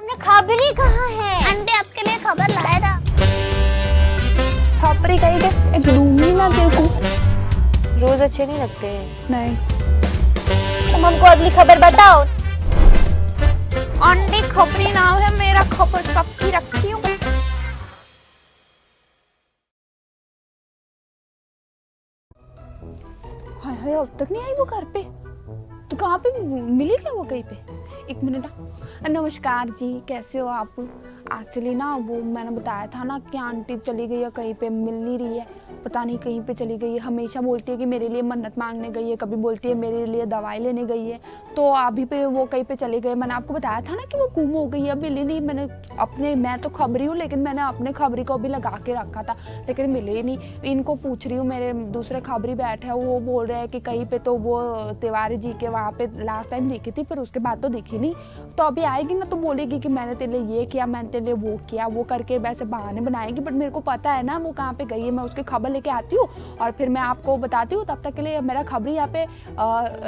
हमने खबरी कहाँ है? आंटी आपके लिए खबर लाया था। छापरी कहीं के एक दूंगी ना तेरे को। रोज अच्छे नहीं लगते हैं। नहीं, तुम हमको अगली खबर बताओ। आंटी खपरी नाम है मेरा, खबर सबकी रखती हूँ। हाय हाय, अब तक नहीं आई वो घर पे। तो कहाँ पे मिली क्या वो कहीं पे? एक मिनट। नमस्कार जी, कैसे हो आप? एक्चुअली ना वो मैंने बताया था ना कि आंटी चली गई है कहीं पे, मिल नहीं रही है, पता नहीं कहीं पे चली गई है। हमेशा बोलती है कि मेरे लिए मन्नत मांगने गई है, कभी बोलती है मेरे लिए दवाई लेने गई है। तो अभी पे वो कहीं पे चली गई। मैंने आपको बताया था ना कि वो गुम हो गई है, मिली नहीं। मैं तो खबरी हूँ, लेकिन मैंने अपने खबरी को भी लगा के रखा था, लेकिन मिले ही नहीं। इनको पूछ रही हूँ, मेरे दूसरे खबरी बैठे हैं, वो बोल रहे हैं कि कहीं पे तो वो तिवारी जी के वहाँ पे लास्ट टाइम दिखी थी, फिर उसके बाद तो दिखी नहीं। तो अभी आएगी ना तो बोलेगी कि मैंने तेरे लिए ये किया, मैंने तेरे लिए वो किया, वो करके वैसे बहाने बनाएगी। बट मेरे को पता है ना वो कहाँ पे गई है। मैं उसकी खबर लेके आती हूँ और फिर मैं आपको बताती हूँ। तब तक के लिए मेरा खबरी यहाँ पे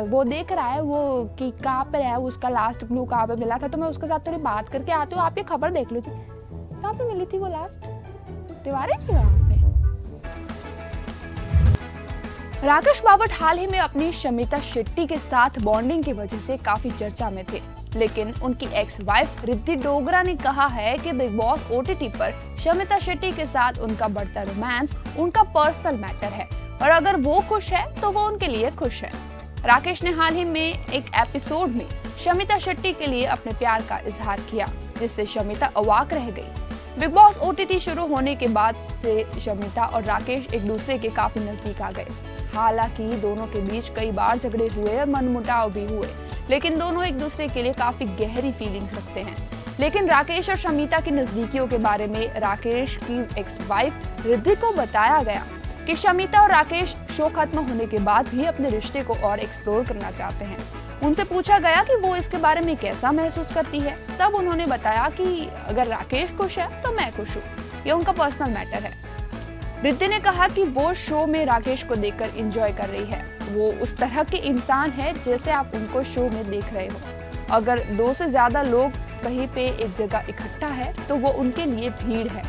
वो देख रहा है वो कि कहाँ पे है, उसका लास्ट क्लू कहाँ पे मिला था। तो मैं उसके साथ थोड़ी बात करके आती हूँ। आप ये खबर देख लो जी, कहाँ पे मिली थी वो लास्ट? तिवारी जी वहाँ पे। राकेश बाबट हाल ही में अपनी शमिता शेट्टी के साथ बॉन्डिंग की वजह से काफी चर्चा में थे, लेकिन उनकी एक्स वाइफ रिद्धि डोगरा ने कहा है कि बिग बॉस ओटीटी पर शमिता शेट्टी के साथ उनका बढ़ता रोमांस उनका पर्सनल मैटर है और अगर वो खुश है तो वो उनके लिए खुश है। राकेश ने हाल ही में एक एपिसोड में शमिता शेट्टी के लिए अपने प्यार का इजहार किया, जिससे शमिता अवाक रह गई। बिग बॉस ओटीटी शुरू होने के बाद से शमिता और राकेश एक दूसरे के काफी नजदीक आ गए। हालांकि दोनों के बीच कई बार झगड़े हुए, मनमुटाव भी हुए, लेकिन दोनों एक दूसरे के लिए काफी गहरी फीलिंग्स रखते हैं। लेकिन राकेश और शमिता की नजदीकियों के बारे में राकेश की एक्स वाइफ रिद्धि को बताया गया कि शमिता और राकेश शो खत्म होने के बाद भी अपने रिश्ते को और एक्सप्लोर करना चाहते हैं। उनसे पूछा गया कि वो इसके बारे में कैसा महसूस करती है, तब उन्होंने बताया कि अगर राकेश खुश है तो मैं खुश हूँ, ये उनका पर्सनल मैटर है। रिद्धि ने कहा कि वो शो में राकेश को देखकर एंजॉय कर रही है। वो उस तरह के इंसान है जैसे आप उनको शो में देख रहे हो। अगर 2 से ज्यादा लोग कहीं पे एक जगह इकट्ठा है तो वो उनके लिए भीड़ है।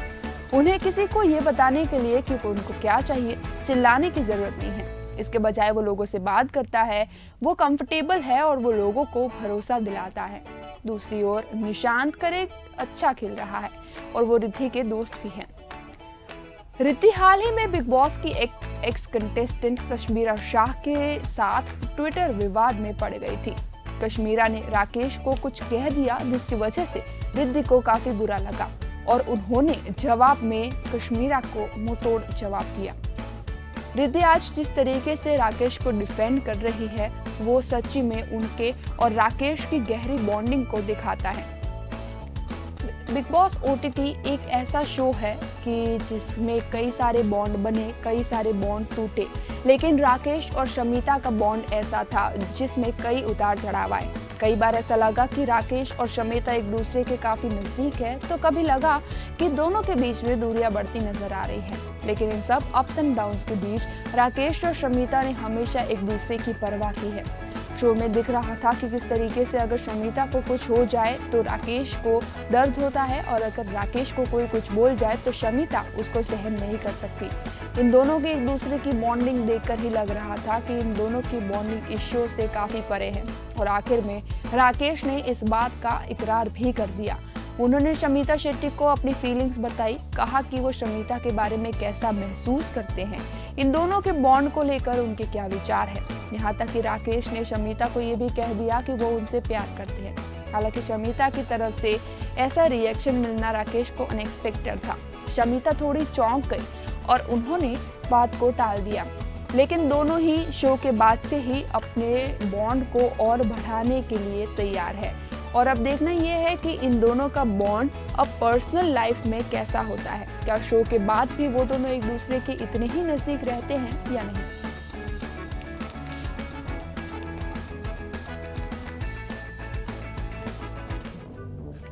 उन्हें किसी को ये बताने के लिए कि उनको क्या चाहिए चिल्लाने की जरूरत नहीं है। इसके बजाय वो लोगों से बात करता है, वो कंफर्टेबल है और वो लोगों को भरोसा दिलाता है। दूसरी ओर निशांत करे अच्छा खेल रहा है और वो रिद्धि के दोस्त भी हैं। रिद्धि हाल ही में बिग बॉस की एक्स कंटेस्टेंट कश्मीरा शाह के साथ ट्विटर विवाद में पड़ गई थी। कश्मीरा ने राकेश को कुछ कह दिया जिसकी वजह से रिद्धि को काफी बुरा लगा और उन्होंने जवाब में कश्मीरा को मुंहतोड़ जवाब दिया। रिद्धि आज जिस तरीके से राकेश को डिफेंड कर रही है वो सच्ची में उनके और राकेश की गहरी बॉन्डिंग को दिखाता है। बिग बॉस ओटीटी एक ऐसा शो है कि जिसमें कई सारे बॉन्ड बने, कई सारे बॉन्ड टूटे, लेकिन राकेश और शमिता का बॉन्ड ऐसा था जिसमें कई उतार चढ़ाव आए। कई बार ऐसा लगा कि राकेश और शमिता एक दूसरे के काफी नजदीक है, तो कभी लगा कि दोनों के बीच में दूरियां बढ़ती नजर आ रही हैं। लेकिन इन सब अप्स एंड डाउन्स के बीच राकेश और शमिता ने हमेशा एक दूसरे की परवाह की है। शो में दिख रहा था कि किस तरीके से अगर शमिता को कुछ हो जाए तो राकेश को दर्द होता है और अगर राकेश को कोई कुछ बोल जाए तो शमिता उसको सहन नहीं कर सकती। इन दोनों के एक दूसरे की बॉन्डिंग देखकर ही लग रहा था कि इन दोनों की बॉन्डिंग इस शो से काफी परे है और आखिर में राकेश ने इस बात का इकरार भी कर दिया। उन्होंने शमिता शेट्टी को अपनी फीलिंग्स बताई, कहा कि वो शमिता के बारे में कैसा महसूस करते हैं, इन दोनों के बॉन्ड को लेकर उनके क्या विचार है। यहाँ तक कि राकेश ने शमिता को ये भी कह दिया कि वो उनसे प्यार करते हैं। हालांकि शमिता की तरफ से ऐसा रिएक्शन मिलना राकेश को अनएक्सपेक्टेड था। शमिता थोड़ी चौंक गई और उन्होंने बात को टाल दिया, लेकिन दोनों ही शो के बाद से ही अपने बॉन्ड को और बढ़ाने के लिए तैयार है। और अब देखना यह है कि इन दोनों का बॉन्ड अब पर्सनल लाइफ में कैसा होता है। क्या शो के बाद भी वो दोनों एक दूसरे के इतने ही नजदीक रहते हैं या नहीं।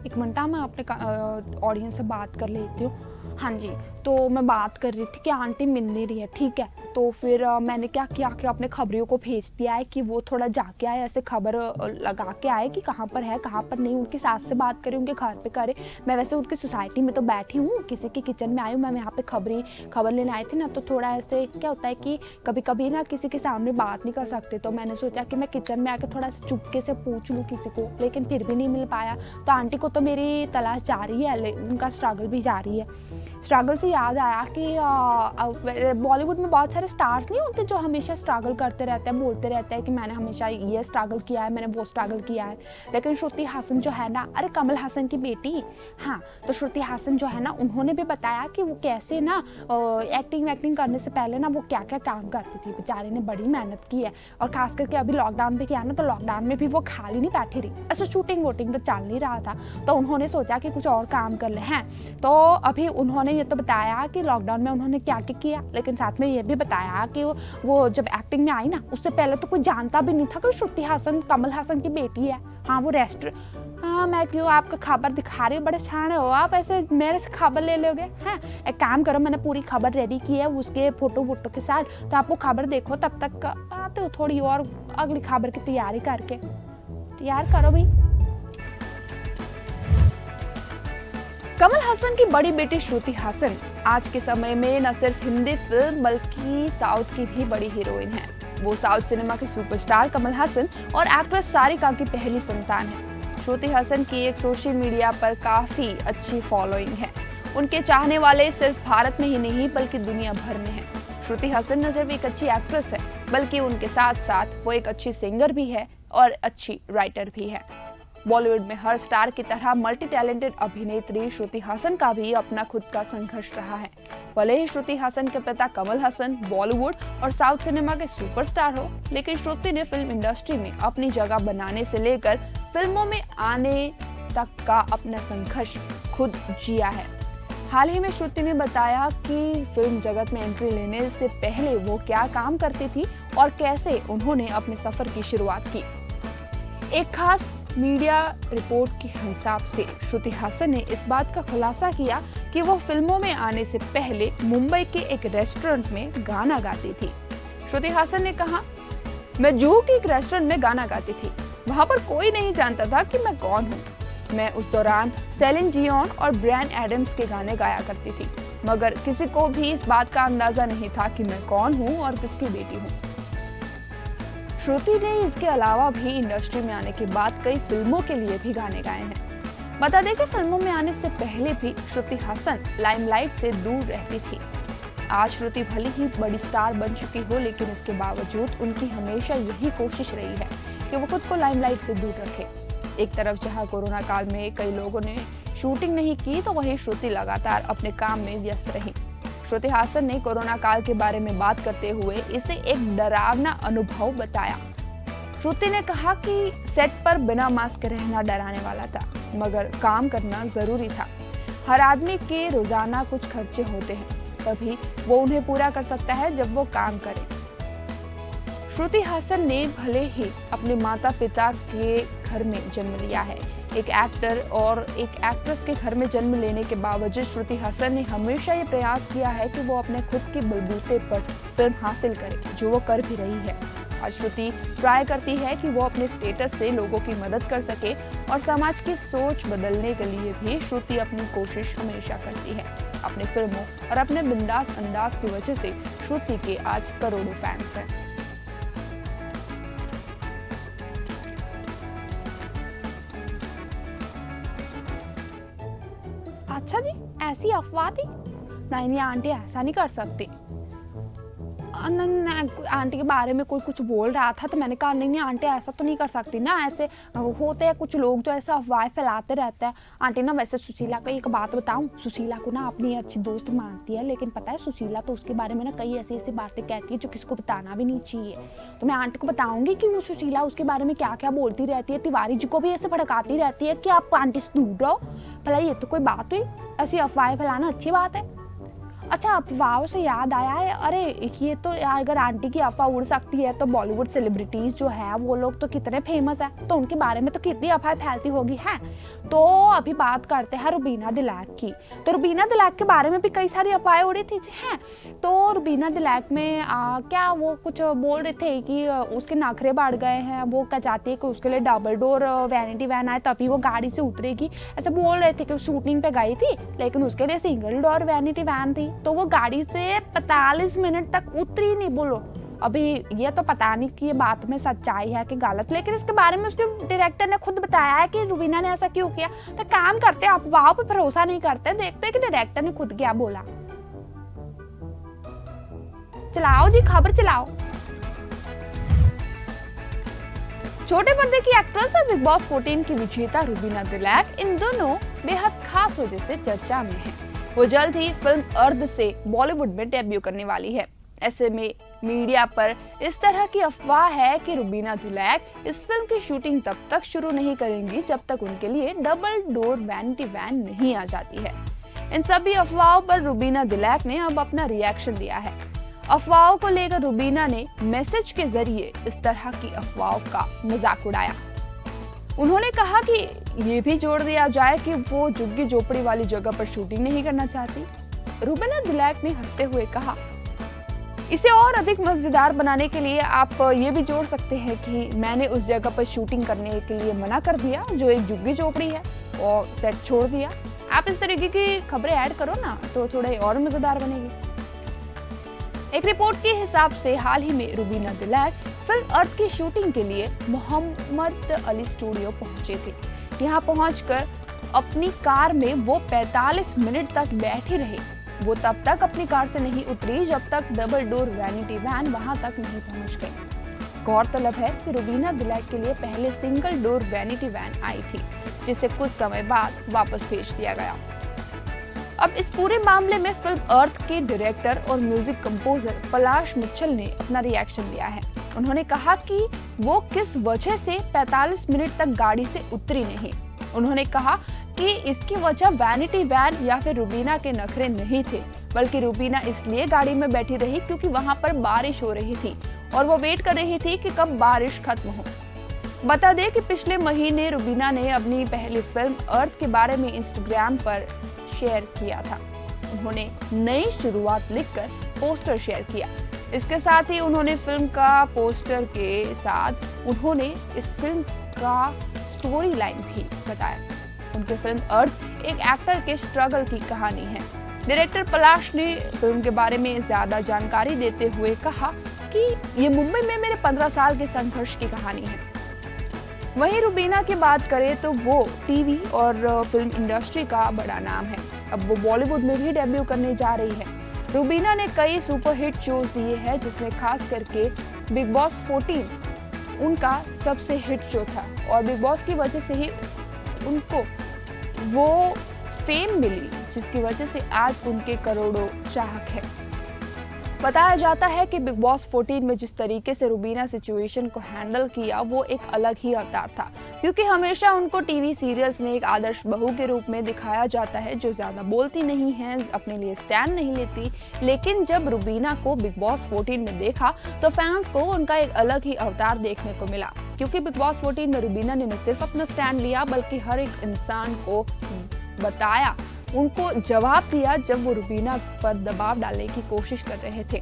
एक मिनट मैं अपने ऑडियंस से बात कर लेती हूँ। हाँ जी, तो मैं बात कर रही थी कि आंटी मिल नहीं रही है, ठीक है। तो फिर मैंने क्या किया कि अपने खबरियों को भेज दिया है कि वो थोड़ा जाके आए, ऐसे खबर लगा के आए कि कहाँ पर है कहाँ पर नहीं, उनकी सास से बात करें, उनके घर पे करे। मैं वैसे उनकी सोसाइटी में तो बैठी हूँ, किसी के किचन में आई हूँ, मैं यहाँ पे खबर लेने आई थी ना, तो थोड़ा ऐसे क्या होता है कि कभी कभी ना किसी के सामने बात नहीं कर सकते, तो मैंने सोचा कि मैं किचन में आके थोड़ा सा चुपके से पूछ लूँ किसी को, लेकिन फिर भी नहीं मिल पाया। तो आंटी को तो मेरी तलाश जारी है, उनका स्ट्रगल भी जारी है। स्ट्रगल से याद आया कि बॉलीवुड में बहुत सारे स्टार्स नहीं होते जो हमेशा स्ट्रगल करते रहते हैं, बोलते रहते हैं कि मैंने हमेशा ये स्ट्रगल किया है, मैंने वो स्ट्रगल किया है। लेकिन श्रुति हासन जो है ना, अरे कमल हासन की बेटी, हाँ, तो श्रुति हासन जो है ना, उन्होंने भी बताया कि वो कैसे ना एक्टिंग करने से पहले ना वो क्या क्या काम करती थी। बेचारे ने बड़ी मेहनत की है, और खास करके अभी लॉकडाउन पे किया ना, तो लॉकडाउन में भी वो खाली नहीं बैठी रही। अच्छा, शूटिंग वोटिंग तो चल नहीं रहा था, तो उन्होंने सोचा कि कुछ और काम कर ले हैं। तो अभी उन्होंने ये तो बताया कि लॉकडाउन में उन्होंने क्या क्या किया, लेकिन साथ में ये भी बताया कि वो जब एक्टिंग में आई ना, उससे पहले तो कोई जानता भी नहीं था कि श्रुति हासन कमल हासन की बेटी है। हाँ, वो हाँ, मैं क्यों आपको खबर दिखा रही हूँ, बड़े छाने हो आप, ऐसे मेरे से खबर ले लोगे? हाँ, एक काम करो, मैंने पूरी खबर रेडी की है उसके फोटो के साथ, तो आप वो खबर देखो, तब तक आते हो थोड़ी और अगली खबर की तैयारी करके। तैयार करो भाई। कमल हासन की बड़ी बेटी श्रुति हासन आज के समय में न सिर्फ हिंदी फिल्म बल्कि साउथ की भी बड़ी हीरोइन है। वो साउथ सिनेमा के सुपरस्टार कमल हासन और एक्ट्रेस सारिका की पहली संतान है। श्रुति हासन की एक सोशल मीडिया पर काफी अच्छी फॉलोइंग है। उनके चाहने वाले सिर्फ भारत में ही नहीं बल्कि दुनिया भर में हैं। श्रुति हासन न सिर्फ एक अच्छी एक्ट्रेस है, बल्कि उनके साथ साथ वो एक अच्छी सिंगर भी है और अच्छी राइटर भी है। बॉलीवुड में हर स्टार की तरह मल्टी टैलेंटेड अभिनेत्री श्रुति हासन का भी अपना खुद का संघर्ष रहा है। भले ही श्रुति हासन के पिता कमल हासन बॉलीवुड और साउथ सिनेमा के सुपरस्टार हो, लेकिन श्रुति ने फिल्म इंडस्ट्री में अपनी जगह बनाने से लेकर फिल्मों में आने तक का अपना संघर्ष खुद जिया है। हाल ही में श्रुति ने बताया कि फिल्म जगत में एंट्री लेने से पहले वो क्या काम करती थी और कैसे उन्होंने अपने सफर की शुरुआत की। एक खास मीडिया रिपोर्ट के हिसाब से श्रुति हासन ने इस बात का खुलासा किया कि वो फिल्मों में आने से पहले मुंबई के एक रेस्टोरेंट में गाना गाती थी। श्रुति हासन ने कहा, मैं जुहू के एक रेस्टोरेंट में गाना गाती थी। वहां पर कोई नहीं जानता था कि मैं कौन हूँ। मैं उस दौरान सेलिन डियोन और ब्रायन एडम्स के गाने गाया करती थी, मगर किसी को भी इस बात का अंदाजा नहीं था कि मैं कौन हूँ और किसकी बेटी हूँ। श्रुति ने इसके अलावा भी इंडस्ट्री में आने के बाद कई फिल्मों के लिए भी गाने गाए हैं। बता दें कि फिल्मों में आने से पहले भी श्रुति हासन लाइमलाइट से दूर रहती थी। आज श्रुति भले ही बड़ी स्टार बन चुकी हो, लेकिन इसके बावजूद उनकी हमेशा यही कोशिश रही है कि वो खुद को लाइमलाइट से दूर रखे। एक तरफ जहां कोरोना काल में कई लोगों ने शूटिंग नहीं की, तो वहीं श्रुति लगातार अपने काम में व्यस्त रही। श्रुति हासन ने कोरोना काल के बारे में बात करते हुए इसे एक डरावना अनुभव बताया। श्रुति ने कहा कि सेट पर बिना मास्क रहना डराने वाला था, मगर काम करना जरूरी था। हर आदमी के रोजाना कुछ खर्चे होते हैं, तभी वो उन्हें पूरा कर सकता है जब वो काम करे। श्रुति हासन ने भले ही अपने माता पिता के घर में जन्म लिया है, एक एक्टर और एक एक्ट्रेस के घर में जन्म लेने के बावजूद श्रुति हासन ने हमेशा ये प्रयास किया है कि वो अपने खुद के बलबूते पर फिल्म हासिल करे, जो वो कर भी रही है। आज श्रुति ट्राई करती है कि वो अपने स्टेटस से लोगों की मदद कर सके और समाज की सोच बदलने के लिए भी श्रुति अपनी कोशिश हमेशा करती है। अपनी फिल्मों और अपने बिंदास अंदाज की वजह से श्रुति के आज करोड़ों फैंस हैं। अच्छा जी, ऐसी अफवाह थी? नहीं, आंटी ऐसा नहीं कर सकती। आंटी के बारे में कोई कुछ बोल रहा था, तो मैंने कहा नहीं आंटी ऐसा तो नहीं कर सकती ना, ऐसे होते हैं कुछ लोग जो ऐसे अफवाह फैलाते रहते हैं। आंटी ना, वैसे सुशीला को एक बात बताऊं, सुशीला को ना अपनी अच्छी दोस्त मानती है, लेकिन पता है सुशीला तो उसके बारे में ना कई ऐसी ऐसी बातें कहती है जो किसी को बताना भी नहीं चाहिए। तो मैं आंटी को बताऊंगी कि वो सुशीला उसके बारे में क्या क्या बोलती रहती है। तिवारी जी को भी ऐसे भड़काती रहती है कि आप आंटी से दूर रहो। भला ये तो कोई बात हुई? ऐसी अफवाहें फैलाना अच्छी बात है? अच्छा, अफवाहों से याद आया है, अरे ये तो यार अगर आंटी की अफवाह उड़ सकती है तो बॉलीवुड सेलिब्रिटीज जो है वो लोग तो कितने फेमस है, तो उनके बारे में तो कितनी अफवाह फैलती होगी है। तो अभी बात करते हैं रुबीना दिलैक की। तो रुबीना दिलैक के बारे में भी कई सारी अफवाहें उड़ी थी हैं। तो रुबीना दिलैक में क्या वो कुछ बोल रहे थे कि उसके नखरे बढ़ गए हैं, वो क्या चाहती है कि उसके लिए डबल डोर वैनिटी वैन आए तभी वो गाड़ी से उतरेगी, ऐसा बोल रहे थे कि शूटिंग पे गई थी लेकिन उसके लिए सिंगल डोर वैनिटी वैन थी, तो वो गाड़ी से 45 मिनट तक उतरी नहीं। बोलो अभी ये तो पता नहीं कि ये बात में सच्चाई है कि गलत, लेकिन इसके बारे में उसके डायरेक्टर ने खुद बताया है कि रुबीना ने ऐसा क्यों किया। तो काम करते हैं, अफवाहों पे भरोसा नहीं करते, देखते हैं कि डायरेक्टर ने खुद क्या बोला। चलाओ जी खबर चलाओ। छोटे पर्दे की एक्ट्रेस और बिग बॉस 14 की विजेता रुबीना दिलैक इन दोनों बेहद खास वजह से चर्चा में हैं। वो जल्द ही फिल्म अर्ध से बॉलीवुड में डेब्यू करने वाली है। ऐसे में मीडिया पर इस तरह की अफवाह है कि रुबीना दिलैक इस फिल्म की शूटिंग तब तक शुरू नहीं करेंगी जब तक उनके लिए डबल डोर वैनिटी वैन नहीं आ जाती है। इन सभी अफवाहों पर रुबीना दिलैक ने अब अपना रिएक्शन दिया है। अफवाहों को लेकर रुबीना ने मैसेज के जरिए इस तरह की अफवाहों का मजाक उड़ाया। उन्होंने कहा कि ये भी जोड़ दिया जाए कि वो झुग्गी झोपड़ी वाली जगह पर शूटिंग नहीं करना चाहती। रुबीना दिलैक ने हंसते हुए कहा, इसे और अधिक मजेदार बनाने के लिए आप ये भी जोड़ सकते हैं कि मैंने उस जगह पर शूटिंग करने के लिए मना कर दिया जो एक झुग्गी झोपड़ी है और सेट छोड़ दिया। आप इस तरीके की खबरें ऐड करो ना तो थोड़े और मजेदार बनेगी। एक रिपोर्ट के हिसाब से हाल ही में रुबीना दिलैक फिल्म अर्थ की शूटिंग के लिए मोहम्मद अली स्टूडियो पहुंचे थे। यहां पहुंचकर अपनी कार में वो 45 मिनट तक बैठी रही। वो तब तक अपनी कार से नहीं उतरी जब तक डबल डोर वैनिटी वैन वहां तक नहीं पहुंच गई। गौरतलब है कि रुबीना दिलैक के लिए पहले single door vanity when I थी, जिसे कुछ समय बाद वापस भेज दिया गया। अब इस पूरे मामले में फिल्म अर्थ के डायरेक्टर और म्यूजिक कंपोजर पलाश मित्तल ने अपना रिएक्शन दिया है। उन्होंने कहा कि वो किस वजह से 45 मिनट तक गाड़ी से उतरी नहीं। उन्होंने कहा कि इसकी वजह वैनिटी वैन या फिर रुबीना के नखरे नहीं थे, बल्कि रुबीना इसलिए गाड़ी में बैठी रही क्योंकि वहां पर बारिश हो रही थी और वो वेट कर रही थी कि कब बारिश खत्म हो। बता दें कि पिछले महीने रुबीना ने अपनी पहली फिल्म अर्थ के बारे में इंस्टाग्राम पर शेयर किया था। उन्होंने नई शुरुआत लिखकर पोस्टर शेयर किया। इसके साथ ही उन्होंने फिल्म का पोस्टर के साथ उन्होंने इस फिल्म का स्टोरी लाइन भी बताया। उनकी फिल्म अर्थ एक एक्टर के स्ट्रगल की कहानी है। डायरेक्टर पलाश ने फिल्म के बारे में ज्यादा जानकारी देते हुए कहा कि ये मुंबई में मेरे 15 साल के संघर्ष की कहानी है। वहीं रुबीना की बात करें तो वो टीवी और फिल्म इंडस्ट्री का बड़ा नाम है। अब वो बॉलीवुड में भी डेब्यू करने जा रही है। रुबीना ने कई सुपरहिट शोज दिए हैं, जिसमें खास करके बिग बॉस 14 उनका सबसे हिट शो था और बिग बॉस की वजह से ही उनको वो फेम मिली, जिसकी वजह से आज उनके करोड़ों चाहक हैं। बताया जाता है कि बिग बॉस 14 में जिस तरीके से रुबीना सिचुएशन को हैंडल किया वो एक अलग ही अवतार था, क्योंकि हमेशा उनको टीवी सीरियल्स में एक आदर्श बहू के रूप में दिखाया जाता है जो ज्यादा बोलती नहीं है, अपने लिए स्टैंड नहीं लेती। लेकिन जब रुबीना को बिग बॉस 14 में देखा तो फैंस को उनका एक अलग ही अवतार देखने को मिला, क्योंकि बिग बॉस 14 में रुबीना ने न सिर्फ अपना स्टैंड लिया बल्कि हर एक इंसान को बताया, उनको जवाब दिया जब वो रुबीना पर दबाव डालने की कोशिश कर रहे थे।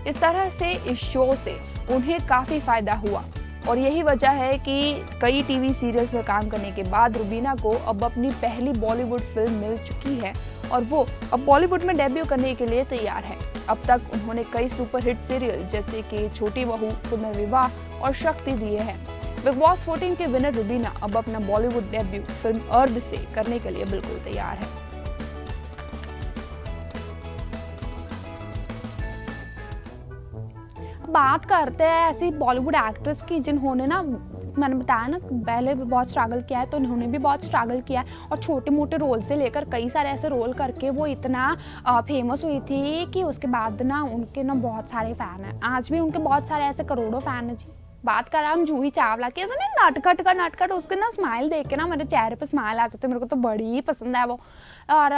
इस तरह से इस शो से उन्हें काफी फायदा हुआ और यही वजह है कि कई टीवी सीरियल्स में काम करने के बाद रुबीना को अब अपनी पहली बॉलीवुड फिल्म मिल चुकी है और वो अब बॉलीवुड में डेब्यू करने के लिए तैयार है। अब तक उन्होंने कई सुपरहिट सीरियल जैसे कि छोटी बहू, पुनर्विवाह और शक्ति दिए हैं। बिग बॉस 14 के विनर रुबीना अब अपना बॉलीवुड डेब्यू फिल्म अर्ध से करने के लिए बिल्कुल तैयार है। बात करते हैं ऐसी बॉलीवुड एक्ट्रेस की जिन्होंने ना, मैंने बताया ना पहले भी बहुत स्ट्रगल किया है, तो उन्होंने भी बहुत स्ट्रगल किया है और छोटे मोटे रोल से लेकर कई सारे ऐसे रोल करके वो इतना फेमस हुई थी कि उसके बाद ना उनके ना बहुत सारे फ़ैन हैं। आज भी उनके बहुत सारे ऐसे करोड़ों फ़ैन हैं जी। बात कर रहा हम जूही चावला की, ऐसा ना नटखट उसके ना स्माइल देख के ना मेरे चेहरे पे स्माइल आ जाते, मेरे को तो बड़ी पसंद है वो। और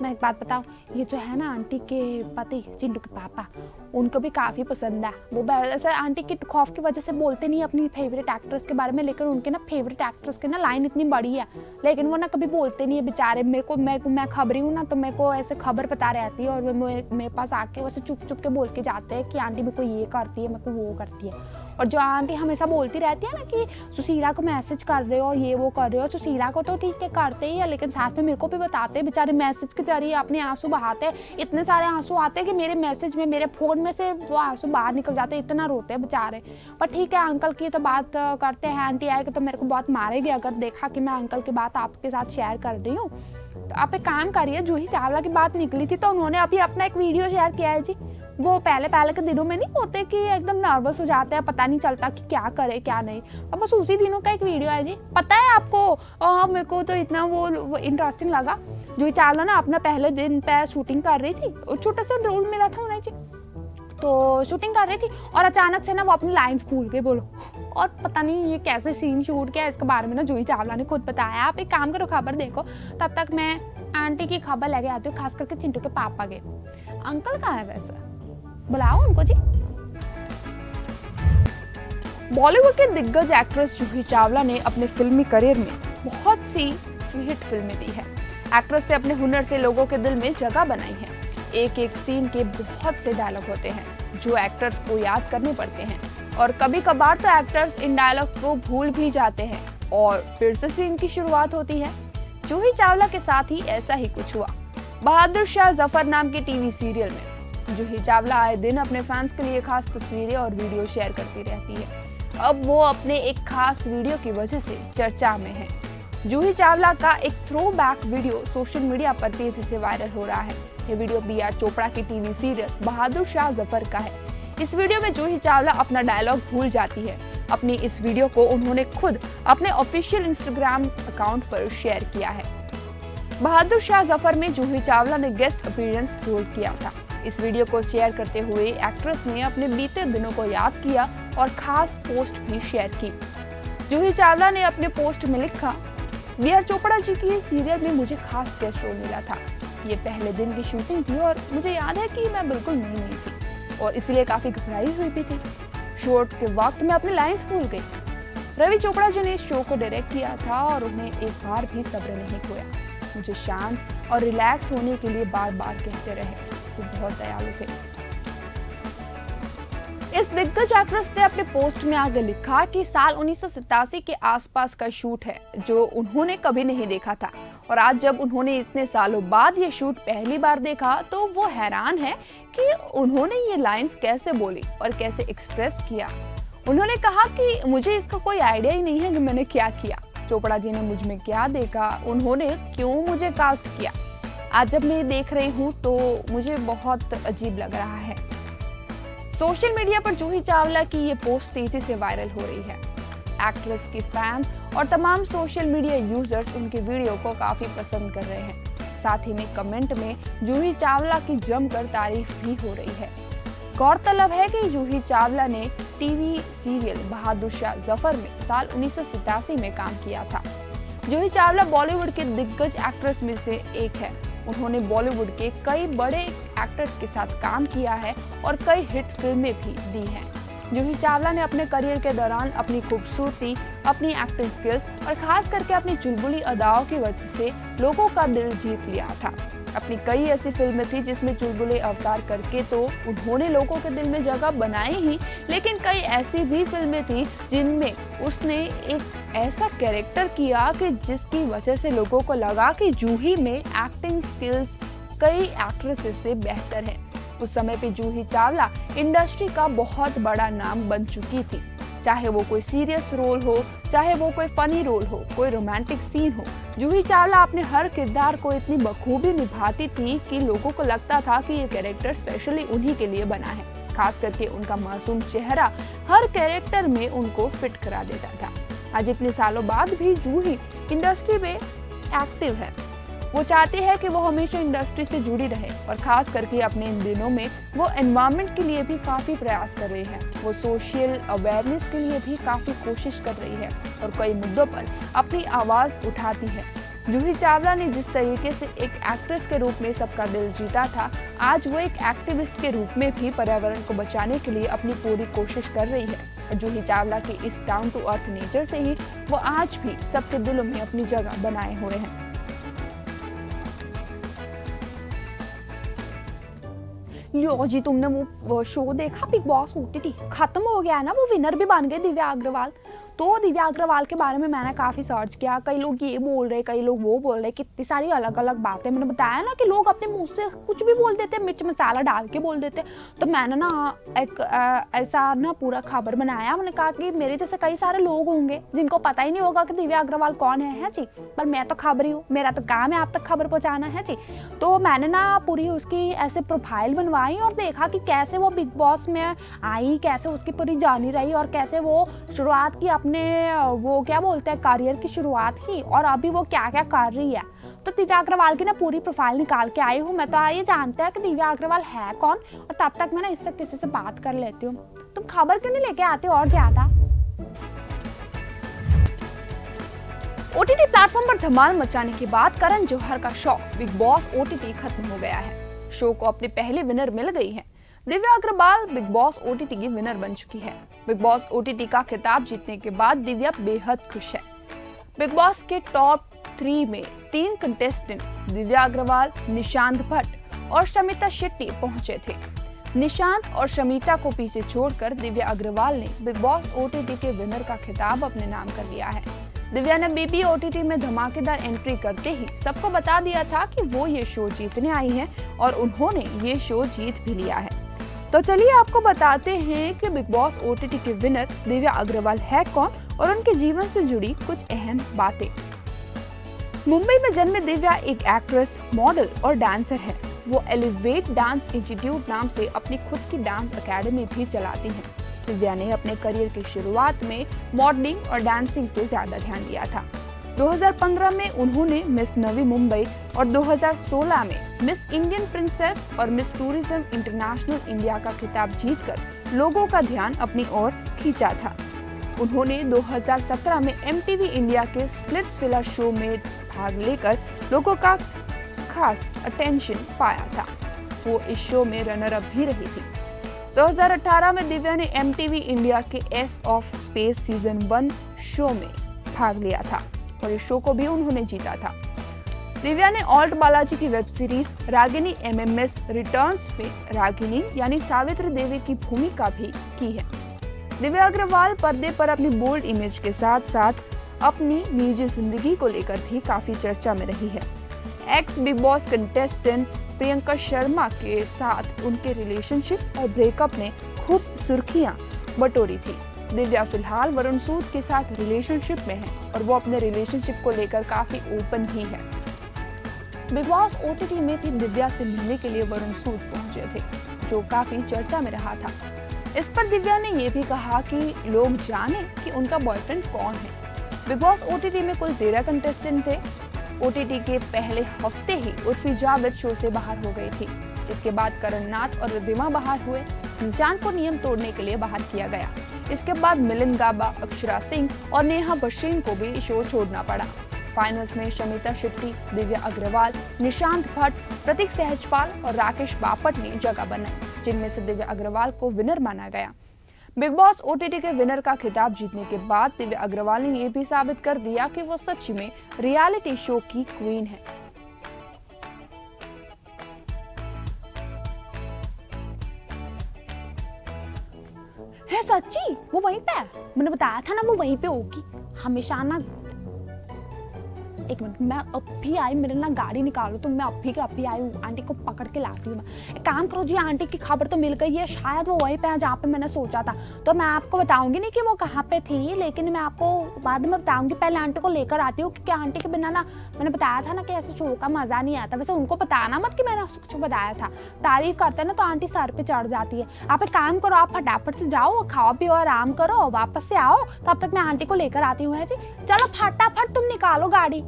मैं एक बात बताऊँ, ये जो है ना आंटी के पति चिंटू के पापा, उनको भी काफ़ी पसंद है। वो ऐसे आंटी की खौफ की वजह से बोलते नहीं अपनी फेवरेट एक्ट्रेस के बारे में, लेकिन उनके ना फेवरेट एक्ट्रेस की ना लाइन इतनी बड़ी है, लेकिन वो ना कभी बोलते नहीं है बेचारे। मैं खबरी हूँ ना, तो मेरे को ऐसे खबर पता रहती है, और मेरे पास आके वैसे चुप के बोल के जाते हैं कि आंटी मेरे को ये करती है, मेरे को वो करती है। और जो आंटी हमेशा बोलती रहती है ना कि सुशीला को मैसेज कर रहे हो, ये वो कर रहे हो, सुशीला को तो ठीक है करते ही है, लेकिन साथ में मेरे को भी बताते हैं बेचारे, मैसेज के जरिए अपने आंसू बहाते हैं। इतने सारे आंसू आते हैं कि मेरे मैसेज में, मेरे फ़ोन में से वो आंसू बाहर निकल जाते हैं, इतना रोते हैं बेचारे। पर ठीक है, अंकल की तो बात करते हैं। आंटी आएगी तो मेरे को बहुत मारेगी अगर देखा कि मैं अंकल की बात आपके साथ शेयर कर रही हूँ। तो आप एक काम करिए, जूही चावला की बात निकली थी तो उन्होंने अभी अपना एक वीडियो शेयर किया है जी। वो पहले के दिनों में नहीं होते कि एकदम नर्वस हो जाते हैं, पता नहीं चलता कि क्या करे क्या नहीं, अब बस उसी दिनों का एक वीडियो है जी। पता है आपको, मेरे को तो इतना वो इंटरेस्टिंग लगा। जूही चावला ना अपना पहले दिन पे शूटिंग कर रही थी, और छोटा सा रोल मिला था उन्हें जी, तो शूटिंग कर रही थी और अचानक से ना वो अपनी लाइंस भूल गई बोलो, और पता नहीं ये कैसे सीन शूट किया, इसके बारे में ना जूही चावला ने खुद बताया। आप एक काम करो, खबर देखो, तब तक मैं आंटी की खबर लेके आती हूँ, खास करके चिंटू के पापा के। अंकल कहाँ है वैसे, बुलाओ उनको जी। बॉलीवुड के दिग्गज एक्ट्रेस जूही चावला ने अपने फिल्मी करियर में बहुत सी हिट फिल्में दी है। एक्ट्रेस ने अपने हुनर से लोगों के दिल में जगह बनाई है। एक एक सीन के बहुत से डायलॉग होते हैं जो एक्टर्स को याद करने पड़ते हैं, और कभी कभार तो एक्टर्स इन डायलॉग को भूल भी जाते हैं और फिर से सीन की शुरुआत होती है। जूही चावला के साथ ही ऐसा ही कुछ हुआ। बहादुर शाह जफर नाम के टीवी सीरियल में जूही चावला आए दिन अपने फैंस के लिए खास तस्वीरें और वीडियो शेयर करती रहती है। अब वो अपने एक खास वीडियो की वजह से चर्चा में है। जूही चावला का एक throwback video social media पर तेजी से वायरल हो रहा है। ये वीडियो बी.आर. चोपड़ा की टीवी सीरियल बहादुर शाह जफर का है। इस वीडियो में जूही चावला अपना डायलॉग भूल जाती है। अपनी इस वीडियो को उन्होंने खुद अपने ऑफिशियल इंस्टाग्राम अकाउंट पर शेयर किया है। बहादुर शाह जफर में जूही चावला ने गेस्ट अपीयरेंस रोल किया था। इस वीडियो को शेयर करते हुए एक्ट्रेस ने अपने बीते दिनों को याद किया और खास पोस्ट भी शेयर की। जूही चावला ने अपने पोस्ट में लिखा, बी.आर. चोपड़ा जी की सीरियल में मुझे खास गेस्ट रोल मिला था। ये पहले दिन की शूटिंग थी और मुझे याद है कि मैं बिल्कुल नई थी और इसलिए काफी घबराई हुई भी थी। शूट के वक्त मैं अपनी लाइंस भूल गई। रवि चोपड़ा जी ने इस शो को डायरेक्ट किया था और उन्हें एक बार भी सब्र नहीं खोया। मुझे शांत और रिलैक्स होने के लिए बार बार कहते रहे। वो बहुत दयालु थे। इस दिग्गज एक्ट्रेस ने अपने पोस्ट में आगे लिखा कि साल 1987 के आसपास का शूट है जो उन्होंने कभी नहीं देखा था, और आज जब उन्होंने इतने सालों बाद ये शूट पहली बार देखा तो वो हैरान है कि उन्होंने ये लाइंस कैसे बोली और कैसे एक्सप्रेस किया। उन्होंने कहा कि मुझे इसका कोई आइडिया ही नहीं है कि मैंने क्या किया, चोपड़ा जी ने मुझ में क्या देखा, उन्होंने क्यों मुझे कास्ट किया। आज जब मैं देख रही हूँ तो मुझे बहुत अजीब लग रहा है। सोशल मीडिया पर जूही चावला की ये पोस्ट तेजी से वायरल हो रही है। एक्ट्रेस की फैंस और तमाम सोशल मीडिया यूजर्स उनके वीडियो को काफी पसंद कर रहे हैं। साथ ही में कमेंट में जूही चावला की जमकर तारीफ भी हो रही है। गौरतलब है कि जूही चावला ने टीवी सीरियल बहादुर शाह जफर में साल 1987 में काम किया था। जूही चावला बॉलीवुड के दिग्गज एक्ट्रेस में से एक है। उन्होंने बॉलीवुड के कई बड़े एक्टर्स के साथ काम किया है और कई हिट फिल्में भी दी हैं। जूही चावला ने अपने करियर के दौरान अपनी खूबसूरती, अपनी एक्टिंग स्किल्स और खास करके अपनी चुलबुली अदाओं की वजह से लोगों का दिल जीत लिया था। अपनी कई ऐसी फिल्में थी जिसमें चुलबुले अवतार करके तो उन्होंने लोगों के दिल में जगह बनाई ही, लेकिन कई ऐसी भी फिल्में थी जिनमें उसने एक ऐसा कैरेक्टर किया कि जिसकी वजह से लोगों को लगा कि जूही में एक्टिंग स्किल्स कई एक्ट्रेसेस से बेहतर है। उस समय पे जूही चावला इंडस्ट्री का बहुत बड़ा नाम बन चुकी थी। चाहे वो कोई सीरियस रोल हो, चाहे वो कोई फनी रोल हो, कोई रोमांटिक सीन हो, जूही चावला अपने हर किरदार को इतनी बखूबी निभाती थी कि लोगों को लगता था कि ये कैरेक्टर स्पेशली उन्हीं के लिए बना है। खास करके उनका मासूम चेहरा हर कैरेक्टर में उनको फिट करा देता था। आज इतने सालों बाद भी जूही इंडस्ट्री में एक्टिव है। वो चाहती है कि वो हमेशा इंडस्ट्री से जुड़ी रहे और खास करके अपने इन दिनों में वो एनवायरनमेंट के लिए भी काफी प्रयास कर रही है। वो सोशल अवेयरनेस के लिए भी काफी कोशिश कर रही है और कई मुद्दों पर अपनी आवाज उठाती है। जूही चावला ने जिस तरीके से एक एक्ट्रेस के रूप में सबका दिल जीता था, आज वो एक एक्टिविस्ट के रूप में भी पर्यावरण को बचाने के लिए अपनी पूरी कोशिश कर रही है। और जूही चावला के इस डाउन टू अर्थ नेचर से ही वो आज भी सबके दिलों में अपनी जगह बनाए हुए हैं। लो जी, तुमने वो शो देखा बिग बॉस ओटीटी? खत्म हो गया है ना, वो विनर भी बन गए दिव्या अग्रवाल। तो दिव्या अग्रवाल के बारे में मैंने काफी सर्च किया, कई लोग ये बोल रहे, कई लोग वो बोल रहे, कितनी सारी अलग अलग बातें। मैंने बताया ना कि लोग अपने मुंह से कुछ भी बोल देते, मिर्च मसाला डाल के बोल देते। तो मैंने ना एक ऐसा ना पूरा खबर बनाया। मैंने कहा कि मेरे जैसे कई सारे लोग होंगे जिनको पता ही नहीं होगा कि दिव्या अग्रवाल कौन है जी, पर मैं तो खबरी हूँ, मेरा तो काम है आप तक खबर पहुँचाना है जी। तो मैंने ना पूरी उसकी ऐसे प्रोफाइल बनवाई और देखा कि कैसे वो बिग बॉस में आई, कैसे उसकी पूरी जर्नी रही और कैसे वो शुरुआत की अपने वो क्या बोलते हैं करियर की शुरुआत की और अभी वो क्या क्या कर रही है। तो दिव्या अग्रवाल की ना पूरी प्रोफाइल निकाल के आई हूँ मैं। तो ये जानते हैं कि दिव्या अग्रवाल है कौन, और तब तक मैं ना इससे किसी से बात कर लेती हूँ। तुम खबर क्यों नहीं लेके आते और ज्यादा? ओटीटी प्लेटफॉर्म पर धमाल मचाने के बाद करण जौहर का शो बिग बॉस ओटीटी खत्म हो गया है। शो को अपनी पहली विनर मिल गई है। Divya Agarwal Bigg Boss OTT की विनर बन चुकी है। बिग बॉस ओटीटी का खिताब जीतने के बाद दिव्या बेहद खुश है। बिग बॉस के टॉप 3 में 3 कंटेस्टेंट दिव्या अग्रवाल, निशांत भट्ट और शमिता शेट्टी पहुंचे थे। निशांत और शमिता को पीछे छोड़कर दिव्या अग्रवाल ने बिग बॉस ओटीटी के विनर का खिताब अपने नाम कर लिया है। दिव्या ने बीबी ओटीटी में धमाकेदार एंट्री करते ही सबको बता दिया था कि वो ये शो जीतने आई हैं और उन्होंने ये शो जीत भी लिया है। तो चलिए आपको बताते हैं कि बिग बॉस ओटीटी के विनर दिव्या अग्रवाल है कौन और उनके जीवन से जुड़ी कुछ अहम बातें। मुंबई में जन्मे दिव्या एक एक्ट्रेस, मॉडल और डांसर है। वो एलिवेट डांस इंस्टीट्यूट नाम से अपनी खुद की डांस एकेडमी भी चलाती हैं। दिव्या ने अपने करियर की शुरुआत में मॉडलिंग और डांसिंग पे ज्यादा ध्यान दिया था। 2015 में उन्होंने मिस नवी मुंबई और 2016 में मिस इंडियन प्रिंसेस और मिस टूरिज्म इंटरनेशनल इंडिया का खिताब जीतकर लोगों का ध्यान अपनी ओर खींचा था। उन्होंने 2017 में MTV इंडिया के स्प्लिट्सविला शो में भाग लेकर लोगों का खास अटेंशन पाया था। वो इस शो में रनर अप भी रही थी। 2018 में दिव्या ने MTV इंडिया के S of space season 1 show में भाग लिया था और इस शो को भी उन्होंने जीता था। दिव्या ने ऑल्ट बालाजी की web series Ragini MMS returns में रागिनी यानी सावित्री देवी की भूमिका भी की है। दिव्या अग्रवाल पर्दे पर अपनी बोल्ड इमेज के साथ साथ अपनी निजी जिंदगी को लेकर भी काफी चर्चा में रही है। X big boss contestant Priyanka Sharma के साथ उनके रिलेशनशिप और ब्रेकअप ने खूब सुर्खियां बटोरी थी। दिव्या फिलहाल वरुण सूद के साथ रिलेशनशिप में है और वो अपने रिलेशनशिप को लेकर काफी ओपन भी है। बिग बॉस ओटीटी में भी दिव्या से मिलने के लिए वरुण सूद पहुंचे थे, जो काफी चर्चा में रहा था। इस पर दिव्या ने ये भी कहा कि लोग जाने कि उनका बॉयफ्रेंड कौन है। बिग बॉस ओटीटी में कुल 13 कंटेस्टेंट थे। ओटीटी के पहले हफ्ते ही उर्फी जावेद शो से बाहर हो गई थी। इसके बाद करण नाथ और रिद्धिमा बाहर हुए। निशांत को नियम तोड़ने के लिए बाहर किया गया। इसके बाद मिलिंद गाबा, अक्षरा सिंह और नेहा बशीन को भी शो छोड़ना पड़ा। फाइनल्स में शमिता शेट्टी, दिव्या अग्रवाल, निशांत भट्ट, प्रतीक सहजपाल और राकेश बापट ने जगह बनाई, जिनमें से दिव्या अग्रवाल को विनर माना गया। बिग बॉस ओटीटी के विनर का खिताब जीतने के बाद दिव्या अग्रवाल ने यह भी साबित कर दिया कि वो सच में रियलिटी शो की क्वीन है। है सच्ची, वो वहीं पे है। मैंने बताया था ना वो वहीं पे होगी हमेशा ना। एक मिनट, मैं अभी आई, मेरे ना गाड़ी निकालो तो मैं अभी के अभी आई हूँ। आंटी को पकड़ के लाती हूँ मैं। एक काम करो जी, आंटी की खबर तो मिल गई है, शायद वो वहीं पे है जहाँ पे मैंने सोचा था। तो मैं आपको बताऊंगी नहीं कि वो कहाँ पे थी, लेकिन मैं आपको बाद में बताऊंगी। पहले आंटी को लेकर आती हूँ, क्योंकि आंटी के बिना ना, मैंने बताया था ना कि ऐसे शो का मजा नहीं आता। वैसे उनको बताना मत कि मैंने कुछ बताया था। तारीफ करते ना तो आंटी सर पे चढ़ जाती है। आप एक काम करो, आप फटाफट से जाओ, खाओ पियो, आराम करो, वापस से आओ, तब तक मैं आंटी को लेकर आती हूँ। है जी, चलो फटाफट तुम निकालो गाड़ी।